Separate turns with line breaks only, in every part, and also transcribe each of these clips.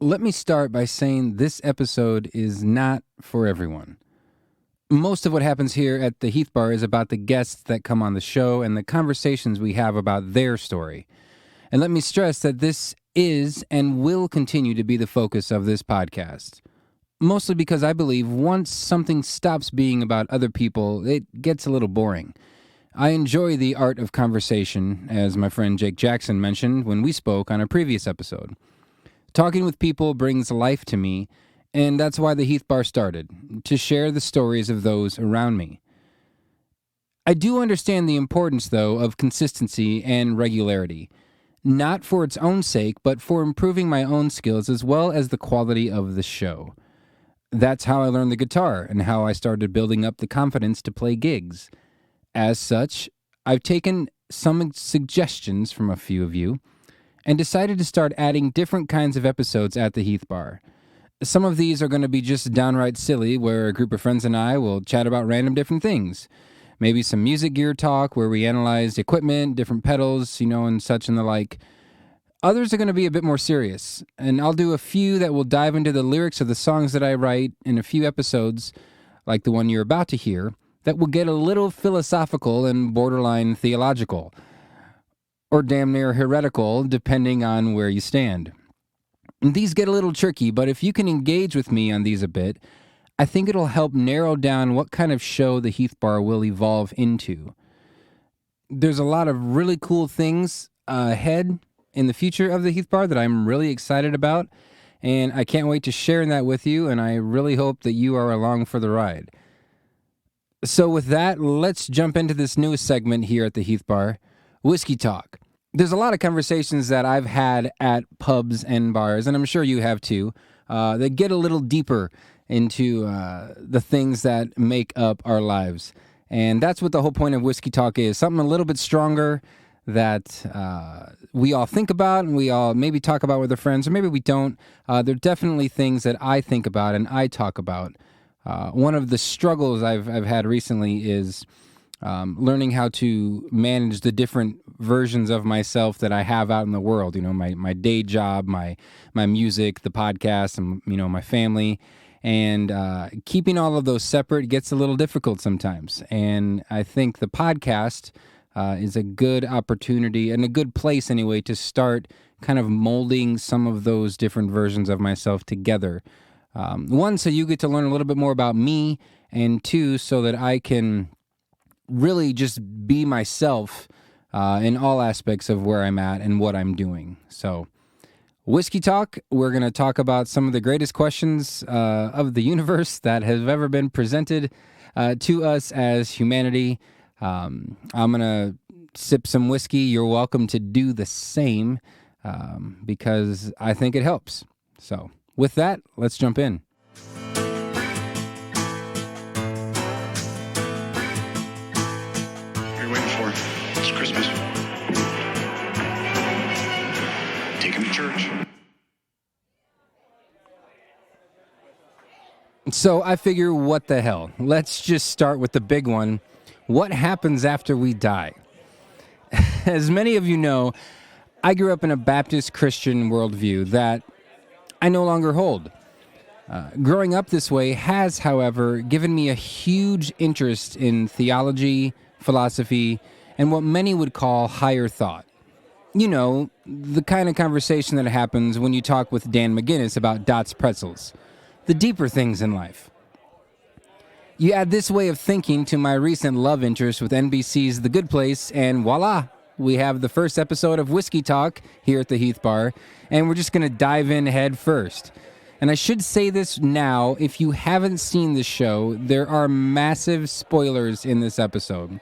Let me start by saying this episode is not for everyone. Most of what happens here at the Heath Bar is about the guests that come on the show and the conversations we have about their story. And let me stress that this is and will continue to be the focus of this podcast. Mostly because I believe once something stops being about other people, it gets a little boring. I enjoy the art of conversation, as my friend Jake Jackson mentioned when we spoke on a previous episode. Talking with people brings life to me, and that's why the Heath Bar started, to share the stories of those around me. I do understand the importance, though, of consistency and regularity, not for its own sake, but for improving my own skills as well as the quality of the show. That's how I learned the guitar and how I started building up the confidence to play gigs. As such, I've taken some suggestions from a few of you and decided to start adding different kinds of episodes at the Heath Bar. Some of these are going to be just downright silly, where a group of friends and I will chat about random different things. Maybe some music gear talk where we analyze equipment, different pedals, and such and the like. Others are going to be a bit more serious, and I'll do a few that will dive into the lyrics of the songs that I write in a few episodes, like the one you're about to hear, that will get a little philosophical and borderline theological. Or damn near heretical, depending on where you stand. And these get a little tricky, but if you can engage with me on these a bit, I think it'll help narrow down what kind of show the Heath Bar will evolve into. There's a lot of really cool things ahead in the future of the Heath Bar that I'm really excited about, and I can't wait to share that with you, and I really hope that you are along for the ride. So with that, let's jump into this newest segment here at the Heath Bar, Whiskey Talk. There's a lot of conversations that I've had at pubs and bars, and I'm sure you have too, that get a little deeper into the things that make up our lives. And that's what the whole point of Whiskey Talk is, something a little bit stronger that we all think about and we all maybe talk about with our friends, or maybe we don't. They're definitely things that I think about and I talk about. One of the struggles I've had recently is learning how to manage the different versions of myself that I have out in the world. My day job, my music, the podcast, and my family, and keeping all of those separate gets a little difficult sometimes. And I think the podcast is a good opportunity and a good place anyway to start kind of molding some of those different versions of myself together. One, so you get to learn a little bit more about me, and two, so that I can really just be myself in all aspects of where I'm at and what I'm doing. So, Whiskey Talk, we're going to talk about some of the greatest questions of the universe that have ever been presented to us as humanity. I'm going to sip some whiskey. You're welcome to do the same because I think it helps. So, with that, let's jump in. So I figure, what the hell? Let's just start with the big one. What happens after we die? As many of you know, I grew up in a Baptist Christian worldview that I no longer hold. Growing up this way has, however, given me a huge interest in theology, philosophy, and what many would call higher thought. The kind of conversation that happens when you talk with Dan McGinnis about Dots Pretzels. The deeper things in life. You add this way of thinking to my recent love interest with NBC's The Good Place, and voila, we have the first episode of Whiskey Talk here at the Heath Bar, and we're just going to dive in head first. And I should say this now, if you haven't seen the show, there are massive spoilers in this episode.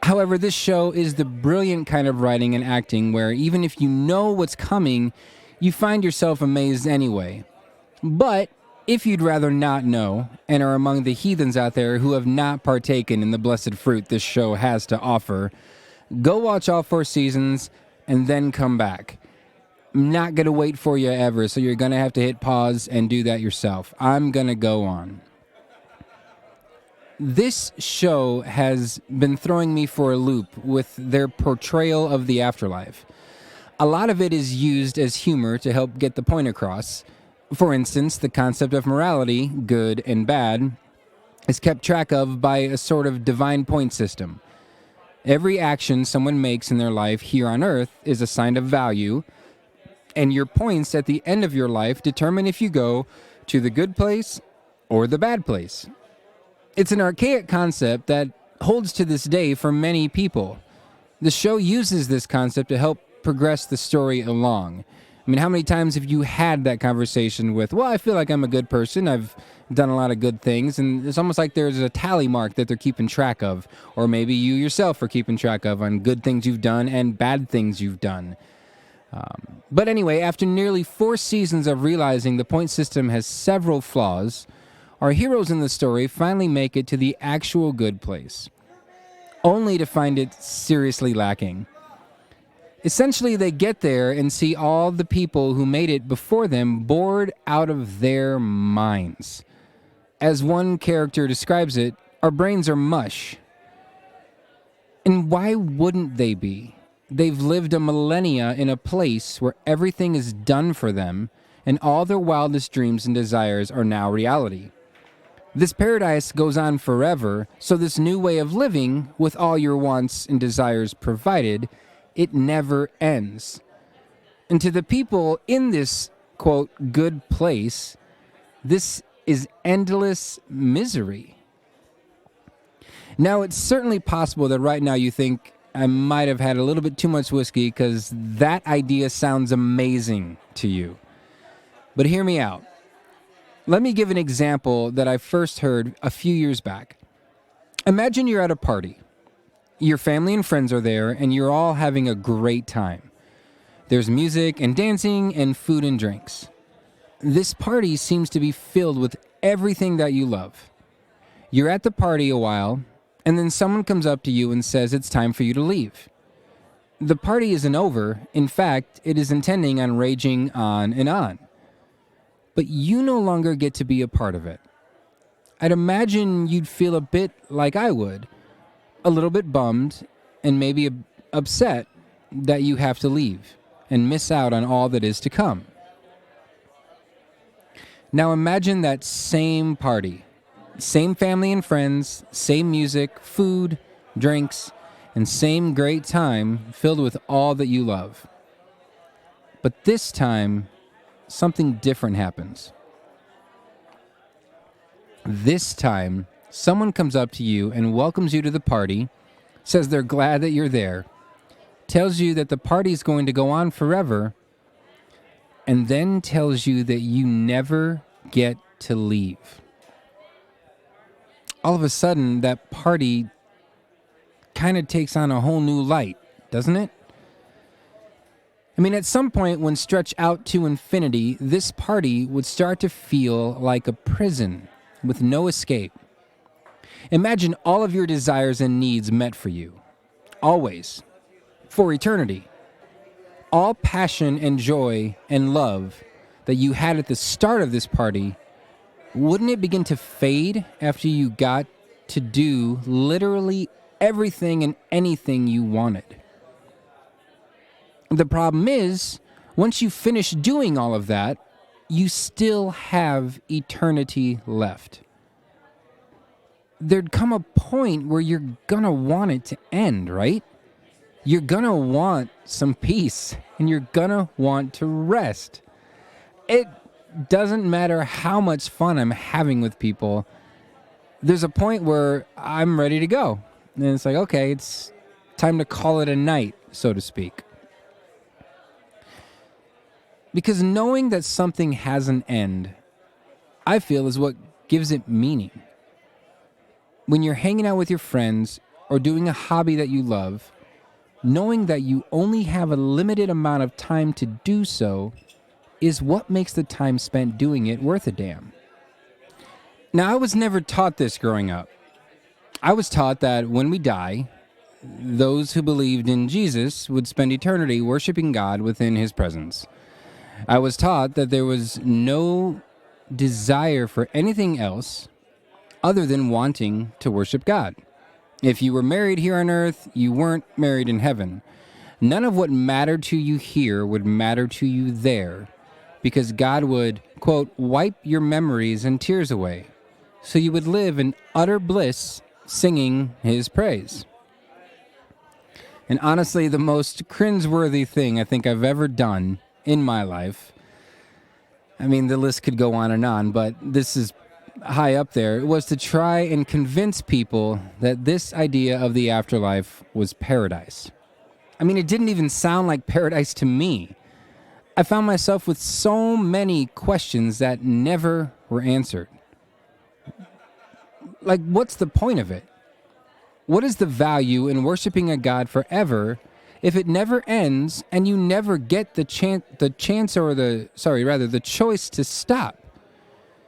However, this show is the brilliant kind of writing and acting where even if you know what's coming, you find yourself amazed anyway. But if you'd rather not know, and are among the heathens out there who have not partaken in the blessed fruit this show has to offer, go watch all 4 seasons and then come back. I'm not going to wait for you ever, so you're going to have to hit pause and do that yourself. I'm going to go on. This show has been throwing me for a loop with their portrayal of the afterlife. A lot of it is used as humor to help get the point across. For instance, the concept of morality, good and bad, is kept track of by a sort of divine point system. Every action someone makes in their life here on Earth is assigned a value, and your points at the end of your life determine if you go to the good place or the bad place. It's an archaic concept that holds to this day for many people. The show uses this concept to help progress the story along. I mean, how many times have you had that conversation with, well, I feel like I'm a good person, I've done a lot of good things, and it's almost like there's a tally mark that they're keeping track of, or maybe you yourself are keeping track of on good things you've done and bad things you've done. But anyway, after nearly 4 seasons of realizing the point system has several flaws, our heroes in the story finally make it to the actual good place, only to find it seriously lacking. Essentially, they get there and see all the people who made it before them bored out of their minds. As one character describes it, our brains are mush. And why wouldn't they be? They've lived a millennia in a place where everything is done for them, and all their wildest dreams and desires are now reality. This paradise goes on forever, so this new way of living, with all your wants and desires provided, it never ends. And to the people in this, quote, good place, this is endless misery. Now, it's certainly possible that right now you think I might have had a little bit too much whiskey because that idea sounds amazing to you. But hear me out. Let me give an example that I first heard a few years back. Imagine you're at a party. Your family and friends are there, and you're all having a great time. There's music and dancing and food and drinks. This party seems to be filled with everything that you love. You're at the party a while, and then someone comes up to you and says it's time for you to leave. The party isn't over. In fact, it is intending on raging on and on. But you no longer get to be a part of it. I'd imagine you'd feel a bit like I would. A little bit bummed and maybe upset that you have to leave and miss out on all that is to come. Now imagine that same party, same family and friends, same music, food, drinks, and same great time filled with all that you love. But this time, something different happens. This time, someone comes up to you and welcomes you to the party, says they're glad that you're there, tells you that the party's going to go on forever, and then tells you that you never get to leave. All of a sudden, that party kind of takes on a whole new light, doesn't it? I mean, at some point when stretched out to infinity, this party would start to feel like a prison with no escape. Imagine all of your desires and needs met for you, always, for eternity. All passion and joy and love that you had at the start of this party, wouldn't it begin to fade after you got to do literally everything and anything you wanted? The problem is, once you finish doing all of that, you still have eternity left. There'd come a point where you're gonna want it to end, right? You're gonna want some peace, and you're gonna want to rest. It doesn't matter how much fun I'm having with people. There's a point where I'm ready to go. And it's like, okay, it's time to call it a night, so to speak. Because knowing that something has an end, I feel, is what gives it meaning. When you're hanging out with your friends or doing a hobby that you love, knowing that you only have a limited amount of time to do so is what makes the time spent doing it worth a damn. Now, I was never taught this growing up. I was taught that when we die, those who believed in Jesus would spend eternity worshiping God within his presence. I was taught that there was no desire for anything else other than wanting to worship God. If you were married here on earth, you weren't married in heaven. None of what mattered to you here would matter to you there, because God would, quote, wipe your memories and tears away, so you would live in utter bliss singing his praise. And honestly, the most cringeworthy thing I think I've ever done in my life, I mean, the list could go on, but this is high up there, was to try and convince people that this idea of the afterlife was paradise. I mean, it didn't even sound like paradise to me. I found myself with so many questions that never were answered. Like, what's the point of it? What is the value in worshiping a God forever if it never ends and you never get the choice to stop?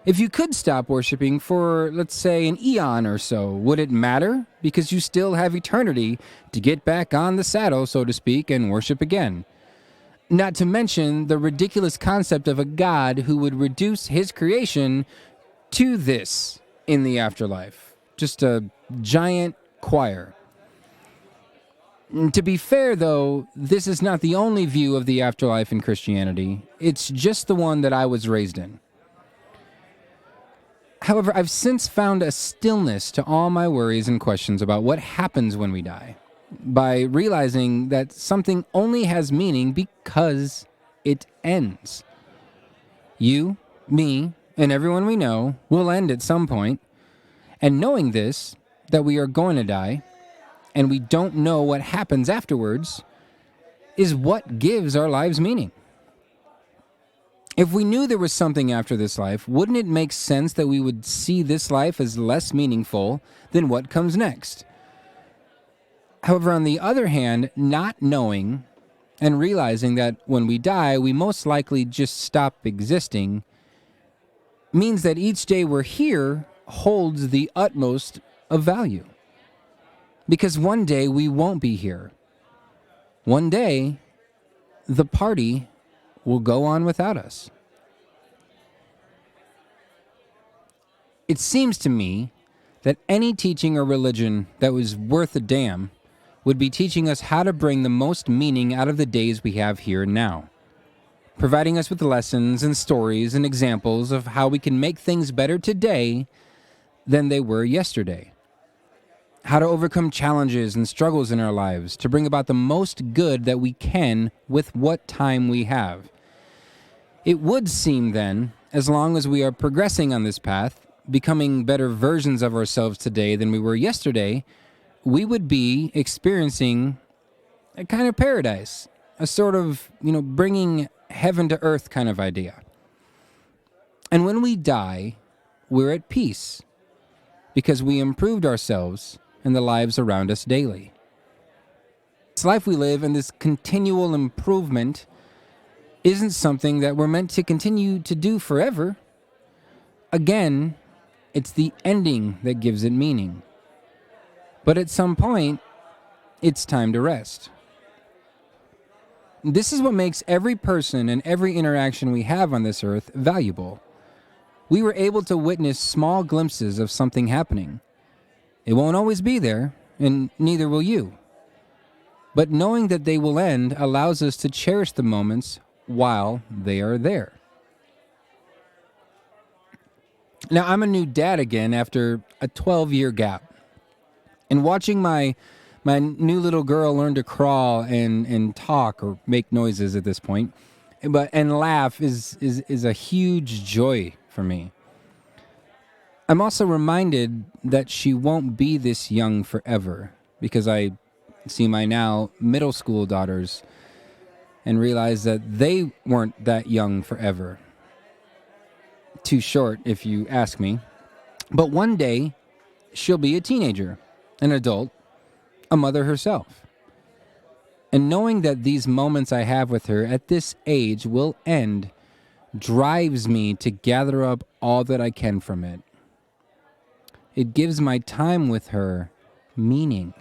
If you could stop worshiping for, let's say, an eon or so, would it matter? Because you still have eternity to get back on the saddle, so to speak, and worship again. Not to mention the ridiculous concept of a God who would reduce his creation to this in the afterlife. Just a giant choir. To be fair, though, this is not the only view of the afterlife in Christianity. It's just the one that I was raised in. However, I've since found a stillness to all my worries and questions about what happens when we die, by realizing that something only has meaning because it ends. You, me, and everyone we know will end at some point, and knowing this, that we are going to die, and we don't know what happens afterwards, is what gives our lives meaning. If we knew there was something after this life, wouldn't it make sense that we would see this life as less meaningful than what comes next? However, on the other hand, not knowing and realizing that when we die, we most likely just stop existing, means that each day we're here holds the utmost of value. Because one day we won't be here. One day, the party will go on without us. It seems to me that any teaching or religion that was worth a damn would be teaching us how to bring the most meaning out of the days we have here and now, providing us with lessons and stories and examples of how we can make things better today than they were yesterday. How to overcome challenges and struggles in our lives to bring about the most good that we can with what time we have. It would seem then, as long as we are progressing on this path, becoming better versions of ourselves today than we were yesterday, we would be experiencing a kind of paradise, a sort of, bringing heaven to earth kind of idea. And when we die, we're at peace because we improved ourselves and the lives around us daily. This life we live and this continual improvement isn't something that we're meant to continue to do forever. Again, it's the ending that gives it meaning. But at some point, it's time to rest. This is what makes every person and every interaction we have on this earth valuable. We were able to witness small glimpses of something happening. It won't always be there, and neither will you. But knowing that they will end allows us to cherish the moments while they are there. Now, I'm a new dad again after a 12-year gap. And watching my new little girl learn to crawl and talk or make noises at this point, and laugh is a huge joy for me. I'm also reminded that she won't be this young forever, because I see my now middle school daughters and realize that they weren't that young forever. Too short, if you ask me. But one day, she'll be a teenager, an adult, a mother herself. And knowing that these moments I have with her at this age will end drives me to gather up all that I can from it. It gives my time with her meaning.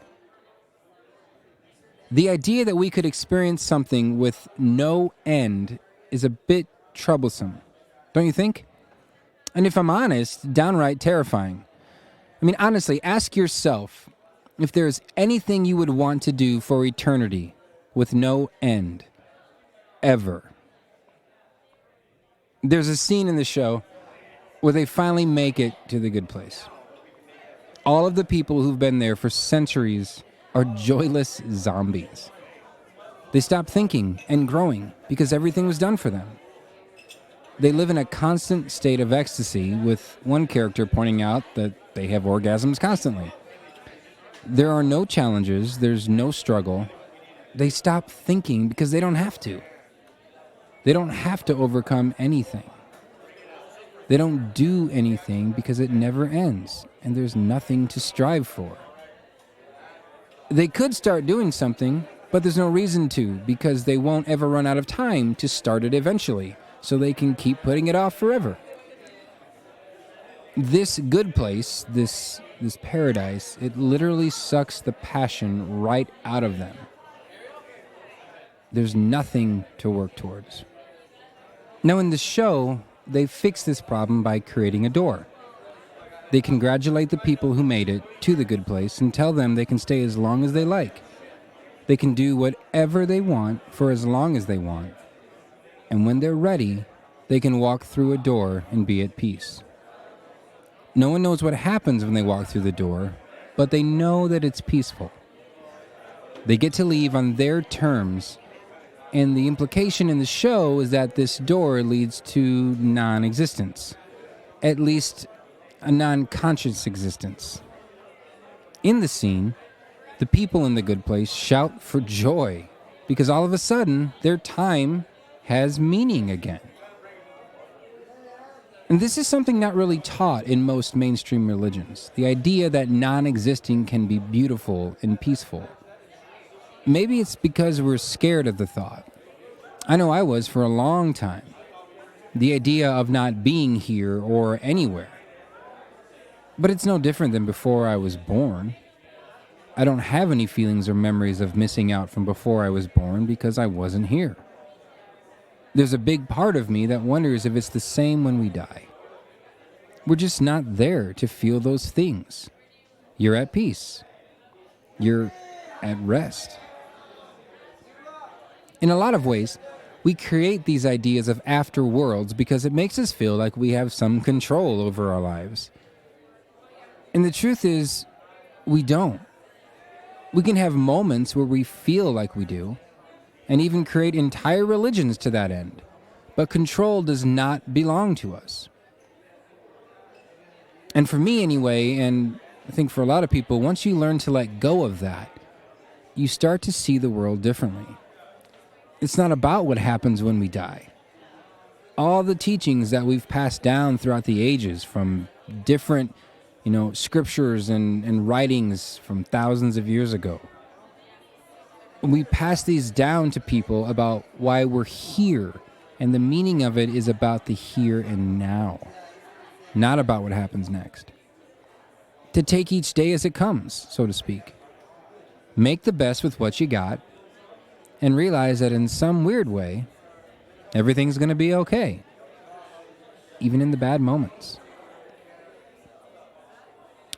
The idea that we could experience something with no end is a bit troublesome, don't you think? And if I'm honest, downright terrifying. I mean, honestly, ask yourself if there's anything you would want to do for eternity. with no end. Ever. There's a scene in the show where they finally make it to the good place. All of the people who've been there for centuries are joyless zombies. They stop thinking and growing because everything was done for them. They live in a constant state of ecstasy, with one character pointing out that they have orgasms constantly. There are no challenges, there's no struggle. They stop thinking because they don't have to. They don't have to overcome anything. They don't do anything because it never ends, and there's nothing to strive for. They could start doing something, but there's no reason to, because they won't ever run out of time to start it eventually, so they can keep putting it off forever. This good place, this paradise, it literally sucks the passion right out of them. There's nothing to work towards. Now in the show, they fix this problem by creating a door. They congratulate the people who made it to the good place and tell them they can stay as long as they like. They can do whatever they want for as long as they want. And when they're ready, they can walk through a door and be at peace. No one knows what happens when they walk through the door, but they know that it's peaceful. They get to leave on their terms, and the implication in the show is that this door leads to non-existence. At least a non-conscious existence. In the scene, the people in the good place shout for joy because all of a sudden their time has meaning again. And this is something not really taught in most mainstream religions, the idea that non-existing can be beautiful and peaceful. Maybe it's because we're scared of the thought. I know I was for a long time. The idea of not being here or anywhere. But it's no different than before I was born. I don't have any feelings or memories of missing out from before I was born because I wasn't here. There's a big part of me that wonders if it's the same when we die. We're just not there to feel those things. You're at peace. You're at rest. In a lot of ways, we create these ideas of afterworlds because it makes us feel like we have some control over our lives. And the truth is, we don't. We can have moments where we feel like we do, and even create entire religions to that end. But control does not belong to us. And for me anyway, and I think for a lot of people, once you learn to let go of that, you start to see the world differently. It's not about what happens when we die. All the teachings that we've passed down throughout the ages from different scriptures and writings from thousands of years ago. We pass these down to people about why we're here, and the meaning of it is about the here and now, not about what happens next. To take each day as it comes, so to speak. Make the best with what you got, and realize that in some weird way, everything's going to be okay, even in the bad moments.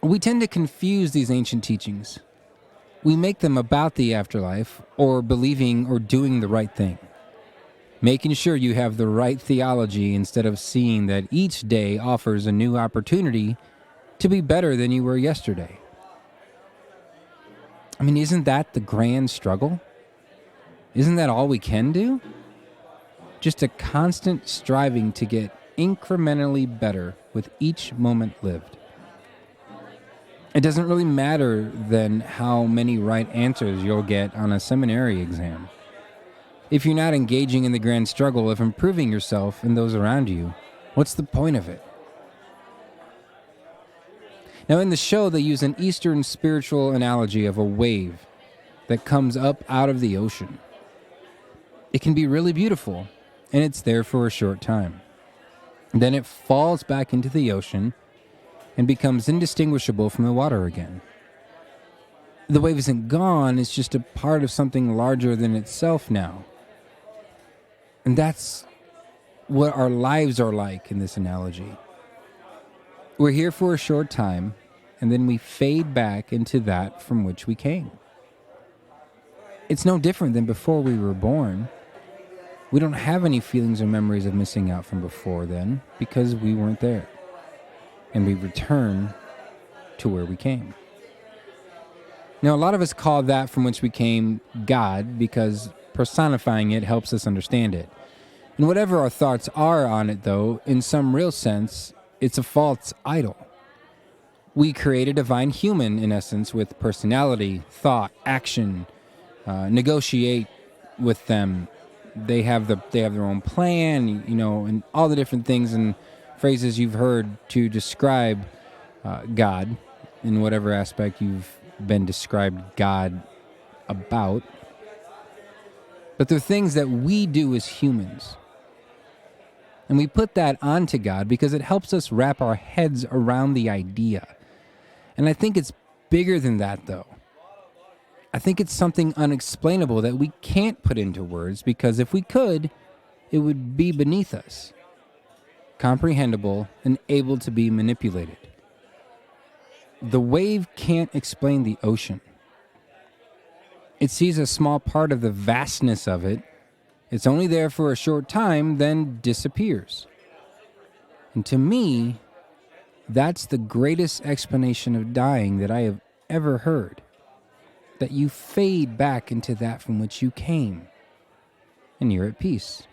We tend to confuse these ancient teachings. We make them about the afterlife, or believing or doing the right thing. Making sure you have the right theology instead of seeing that each day offers a new opportunity to be better than you were yesterday. I mean, isn't that the grand struggle? Isn't that all we can do? Just a constant striving to get incrementally better with each moment lived. It doesn't really matter then how many right answers you'll get on a seminary exam. If you're not engaging in the grand struggle of improving yourself and those around you, what's the point of it? Now in the show, they use an Eastern spiritual analogy of a wave that comes up out of the ocean. It can be really beautiful, and it's there for a short time. Then it falls back into the ocean and becomes indistinguishable from the water again. The wave isn't gone, it's just a part of something larger than itself now. And that's what our lives are like in this analogy. We're here for a short time, and then we fade back into that from which we came. It's no different than before we were born. We don't have any feelings or memories of missing out from before then because we weren't there. And we return to where we came. Now, a lot of us call that from which we came God because personifying it helps us understand it. And whatever our thoughts are on it, though, in some real sense, it's a false idol. We create a divine human, in essence, with personality, thought, action, negotiate with them. They have their own plan, and all the different things and phrases you've heard to describe God in whatever aspect you've been described God about. But they're things that we do as humans. And we put that onto God because it helps us wrap our heads around the idea. And I think it's bigger than that, though. I think it's something unexplainable that we can't put into words because if we could, it would be beneath us, comprehensible and able to be manipulated. The wave can't explain the ocean. It sees a small part of the vastness of it. It's only there for a short time, then disappears. And to me, that's the greatest explanation of dying that I have ever heard. That you fade back into that from which you came, and you're at peace.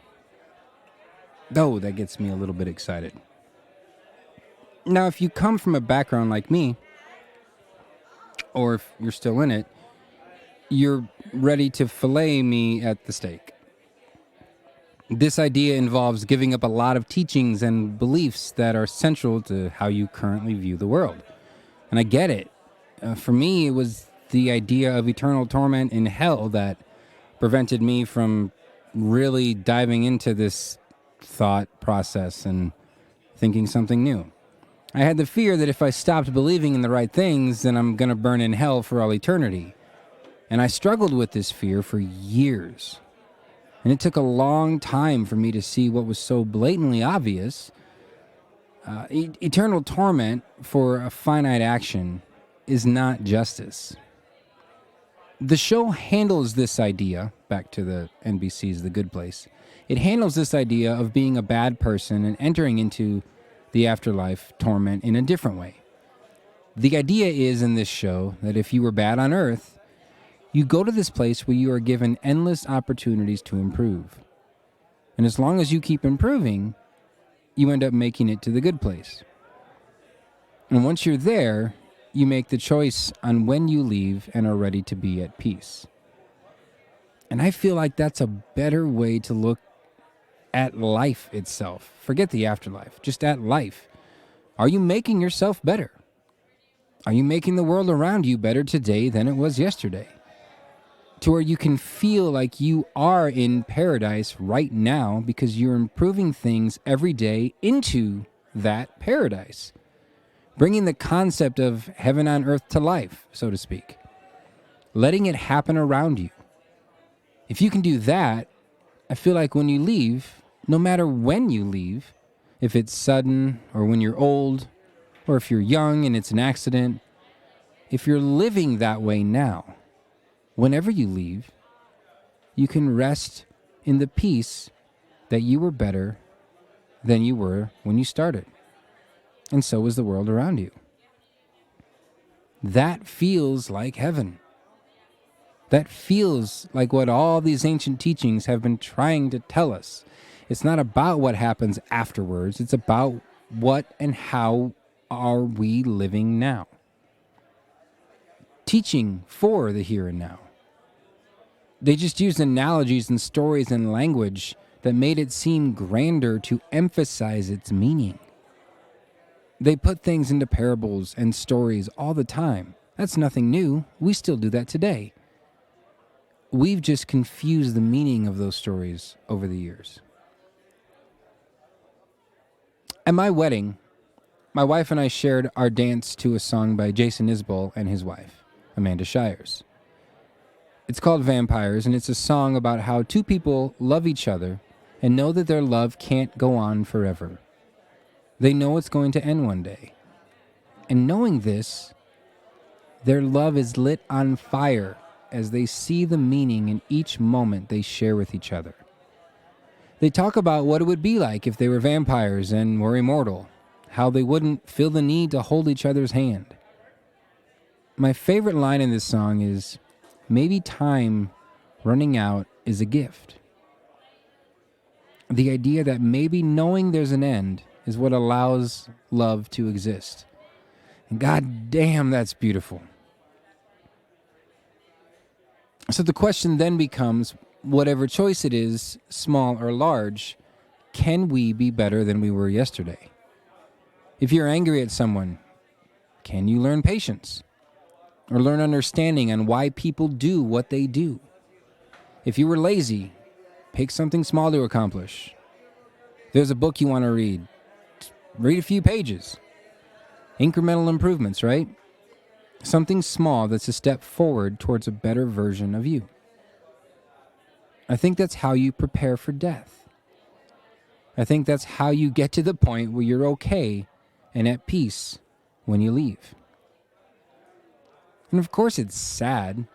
Oh, that gets me a little bit excited. Now, if you come from a background like me, or if you're still in it, you're ready to fillet me at the stake. This idea involves giving up a lot of teachings and beliefs that are central to how you currently view the world. And I get it. For me, it was the idea of eternal torment in hell that prevented me from really diving into this thought process and thinking something new. I had the fear that if I stopped believing in the right things, then I'm going to burn in hell for all eternity. And I struggled with this fear for years. And it took a long time for me to see what was so blatantly obvious. Eternal torment for a finite action is not justice. The show handles this idea, back to the NBC's The Good Place, it handles this idea of being a bad person and entering into the afterlife torment in a different way. The idea is in this show that if you were bad on Earth, you go to this place where you are given endless opportunities to improve. And as long as you keep improving, you end up making it to the good place. And once you're there, you make the choice on when you leave and are ready to be at peace. And I feel like that's a better way to look at life itself. Forget the afterlife, just at life. Are you making yourself better? Are you making the world around you better today than it was yesterday? To where you can feel like you are in paradise right now because you're improving things every day into that paradise. Bringing the concept of heaven on earth to life, so to speak. Letting it happen around you. If you can do that, I feel like when you leave, no matter when you leave, if it's sudden or when you're old, or if you're young and it's an accident, if you're living that way now, whenever you leave, you can rest in the peace that you were better than you were when you started. And so is the world around you. That feels like heaven. That feels like what all these ancient teachings have been trying to tell us. It's not about what happens afterwards. It's about what and how are we living now. Teaching for the here and now. They just used analogies and stories and language that made it seem grander to emphasize its meaning. They put things into parables and stories all the time. That's nothing new. We still do that today. We've just confused the meaning of those stories over the years. At my wedding, my wife and I shared our dance to a song by Jason Isbell and his wife, Amanda Shires. It's called Vampires, and it's a song about how two people love each other and know that their love can't go on forever. They know it's going to end one day. And knowing this, their love is lit on fire as they see the meaning in each moment they share with each other. They talk about what it would be like if they were vampires and were immortal, how they wouldn't feel the need to hold each other's hand. My favorite line in this song is, "Maybe time running out is a gift." The idea that maybe knowing there's an end is what allows love to exist. And god damn, that's beautiful. So the question then becomes, whatever choice it is, small or large, can we be better than we were yesterday? If you're angry at someone, can you learn patience? Or learn understanding on why people do what they do? If you were lazy, pick something small to accomplish. If there's a book you want to read a few pages. Incremental improvements, right? Something small that's a step forward towards a better version of you. I think that's how you prepare for death. I think that's how you get to the point where you're okay and at peace when you leave. And of course it's sad.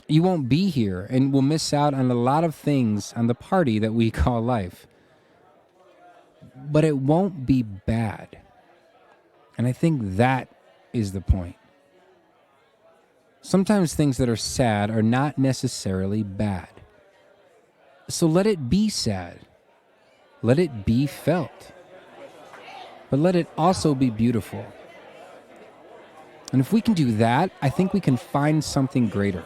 You won't be here and will miss out on a lot of things on the party that we call life. But it won't be bad. And I think that is the point. Sometimes things that are sad are not necessarily bad. So let it be sad. Let it be felt. But let it also be beautiful. And if we can do that, I think we can find something greater.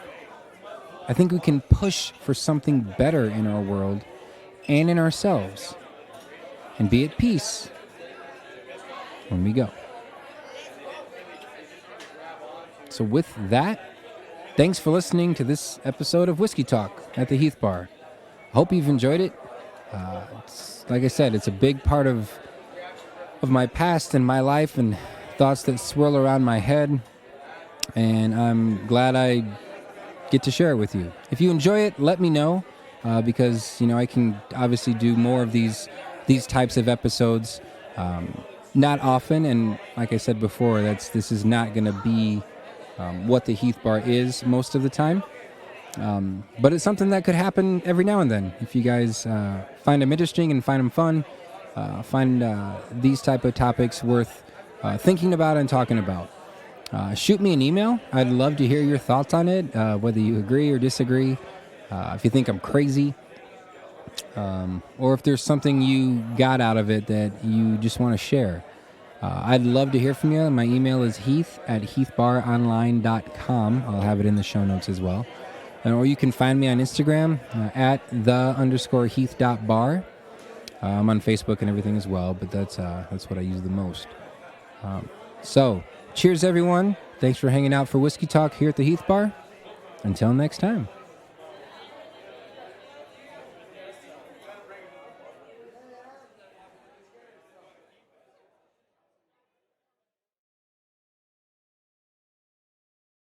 I think we can push for something better in our world and in ourselves. And be at peace when we go. So with that, thanks for listening to this episode of Whiskey Talk at the Heath Bar. I hope you've enjoyed it. Like I said, it's a big part of my past and my life and thoughts that swirl around my head. And I'm glad I get to share it with you. If you enjoy it, let me know, because I can obviously do more of these types of episodes. Not often, and like I said before, this is not going to be what the Heath Bar is most of the time. But it's something that could happen every now and then. If you guys find them interesting and find them fun, find these type of topics worth thinking about and talking about, shoot me an email. I'd love to hear your thoughts on it, whether you agree or disagree, if you think I'm crazy, or if there's something you got out of it that you just want to share. I'd love to hear from you. My email is heath@heathbaronline.com. I'll have it in the show notes as well. Or you can find me on Instagram at @the_heath.bar. I'm on Facebook and everything as well, but that's what I use the most. So, cheers everyone. Thanks for hanging out for Whiskey Talk here at the Heath Bar. Until next time.